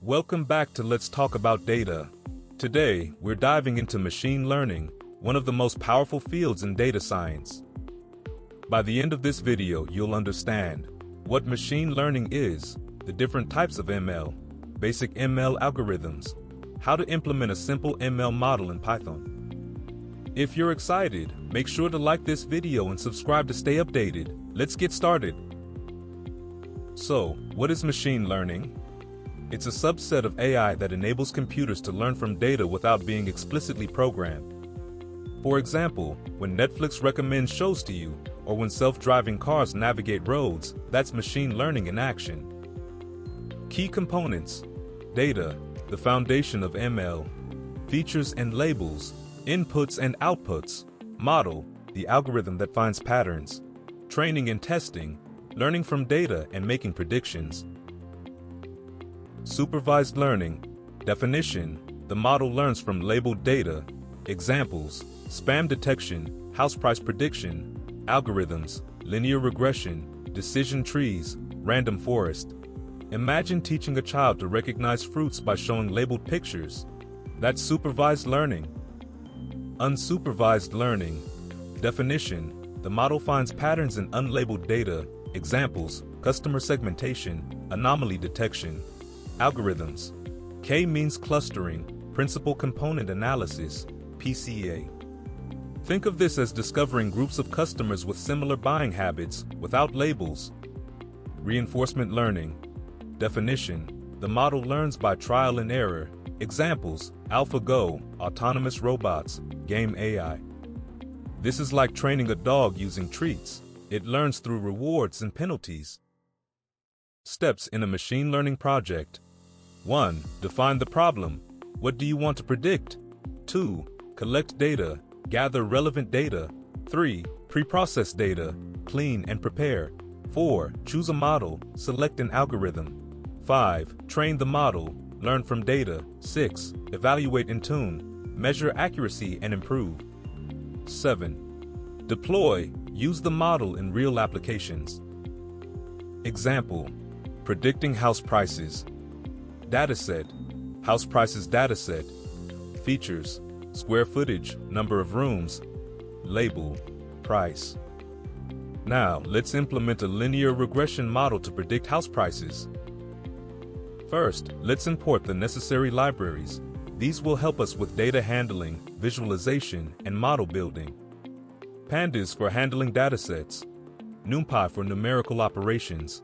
Welcome back to Let's Talk About Data. Today, we're diving into machine learning, one of the most powerful fields in data science. By the end of this video, you'll understand what machine learning is, the different types of ML, basic ML algorithms, how to implement a simple ML model in Python. If you're excited, make sure to like this video and subscribe to stay updated. Let's get started. So, what is machine learning? It's a subset of AI that enables computers to learn from data without being explicitly programmed. For example, when Netflix recommends shows to you, or when self-driving cars navigate roads, that's machine learning in action. Key components: data, the foundation of ML, features and labels, inputs and outputs, model, the algorithm that finds patterns, training and testing, learning from data and making predictions. Supervised learning, definition, the model learns from labeled data, examples, spam detection, house price prediction, algorithms, linear regression, decision trees, random forest. Imagine teaching a child to recognize fruits by showing labeled pictures. That's supervised learning. Unsupervised learning, definition, the model finds patterns in unlabeled data, examples, customer segmentation, anomaly detection. Algorithms, K means clustering, principal component analysis, PCA. Think of this as discovering groups of customers with similar buying habits, without labels. Reinforcement learning, definition, the model learns by trial and error, examples, AlphaGo, autonomous robots, game AI. This is like training a dog using treats. It learns through rewards and penalties. Steps in a machine learning project. 1. Define the problem. What do you want to predict? 2. Collect data. Gather relevant data. 3. Pre-process data. Clean and prepare. 4. Choose a model. Select an algorithm. 5. Train the model. Learn from data. 6. Evaluate and tune. Measure accuracy and improve. 7. Deploy. Use the model in real applications. Example: predicting house prices. Dataset, house prices dataset. Features: square footage, number of rooms. Label, price. Now, let's implement a linear regression model to predict house prices. First, let's import the necessary libraries. These will help us with data handling, visualization, and model building. Pandas for handling datasets. NumPy for numerical operations.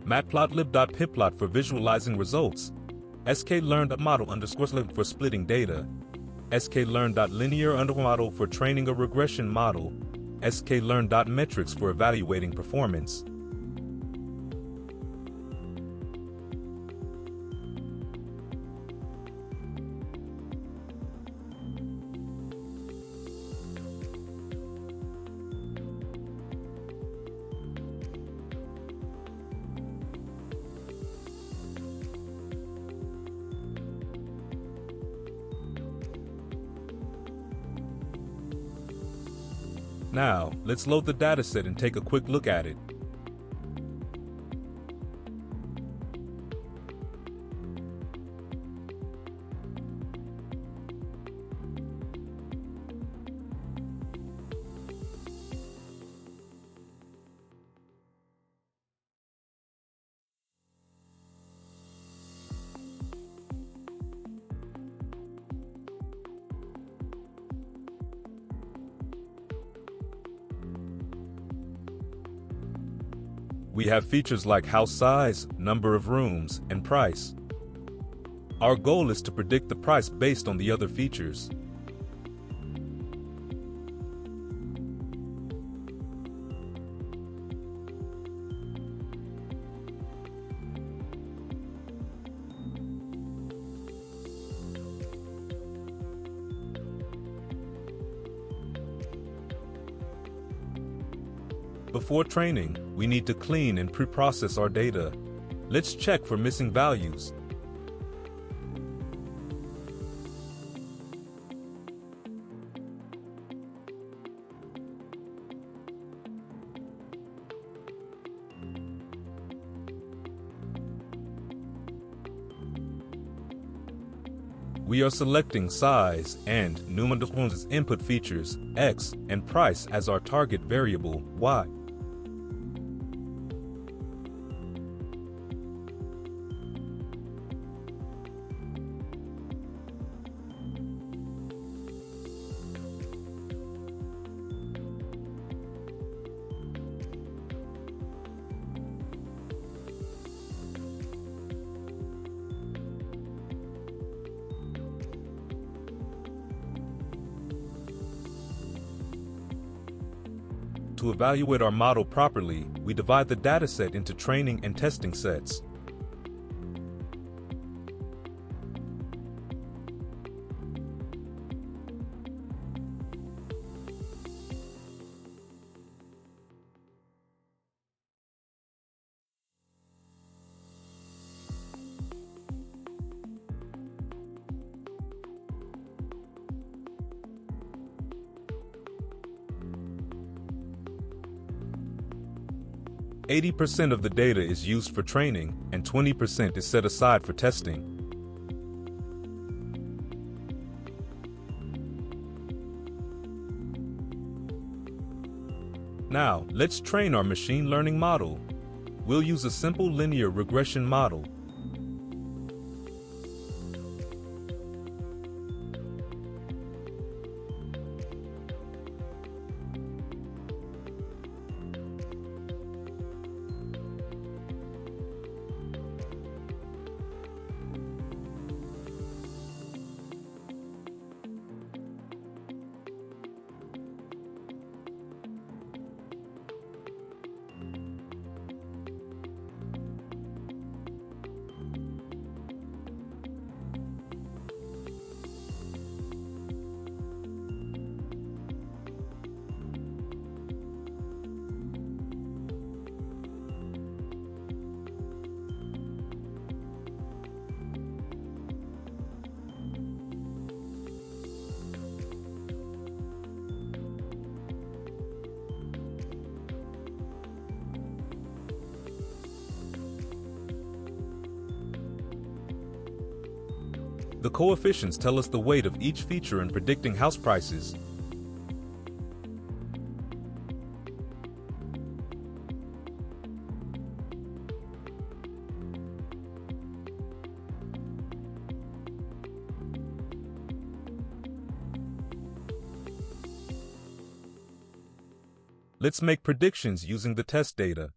Matplotlib.pyplot for visualizing results. sklearn.model_lib for splitting data. sklearn.linear_model for training a regression model. sklearn.metrics for evaluating performance. Now, let's load the dataset and take a quick look at it. We have features like house size, number of rooms, and price. Our goal is to predict the price based on the other features. Before training, we need to clean and pre-process our data. Let's check for missing values. We are selecting size and Número as input features, X, and price as our target variable, Y. To evaluate our model properly, we divide the dataset into training and testing sets. %80 of the data is used for training, and 20% is set aside for testing. Now, let's train our machine learning model. We'll use a simple linear regression model. The coefficients tell us the weight of each feature in predicting house prices. Let's make predictions using the test data.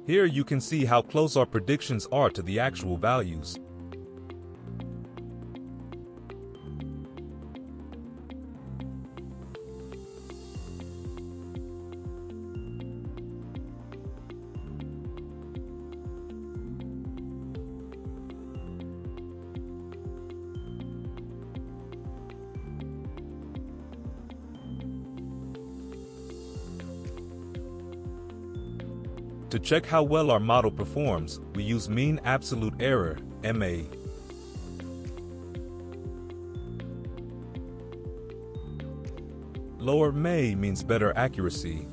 Here you can see how close our predictions are to the actual values. To check how well our model performs, we use mean absolute error, MA. Lower MA means better accuracy.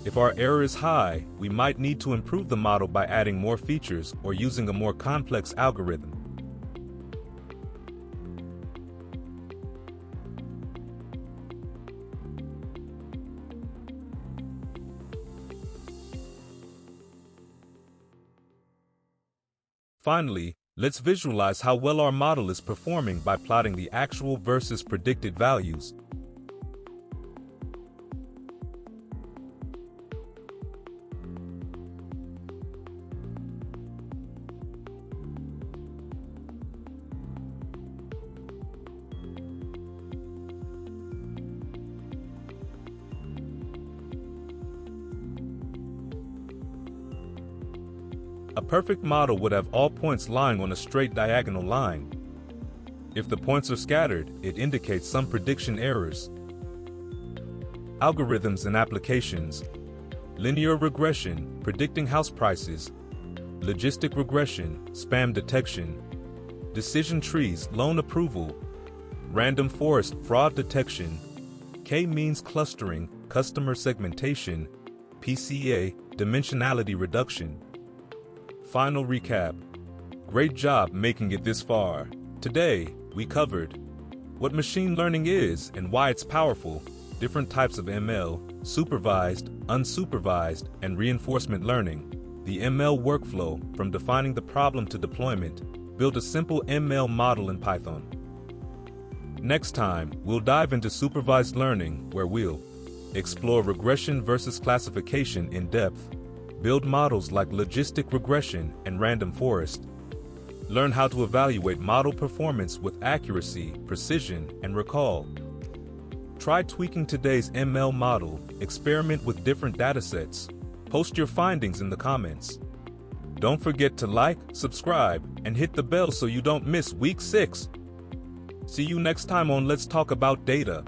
If our error is high, we might need to improve the model by adding more features or using a more complex algorithm. Finally, let's visualize how well our model is performing by plotting the actual versus predicted values. A perfect model would have all points lying on a straight diagonal line. If the points are scattered, it indicates some prediction errors. Algorithms and applications. Linear regression, predicting house prices. Logistic regression, spam detection. Decision trees, loan approval. Random forest, fraud detection. K-means clustering, customer segmentation. PCA, dimensionality reduction. Final recap. Great job making it this far. Today, we covered what machine learning is and why it's powerful, different types of ML, supervised, unsupervised, and reinforcement learning, the ML workflow from defining the problem to deployment, build a simple ML model in Python. Next time, we'll dive into supervised learning, where we'll explore regression versus classification in depth, build models like logistic regression and random forest, learn how to evaluate model performance with accuracy, precision, and recall. Try tweaking today's ML model, experiment with different datasets, post your findings in the comments. Don't forget to like, subscribe, and hit the bell so you don't miss week 6. See you next time on Let's Talk About Data.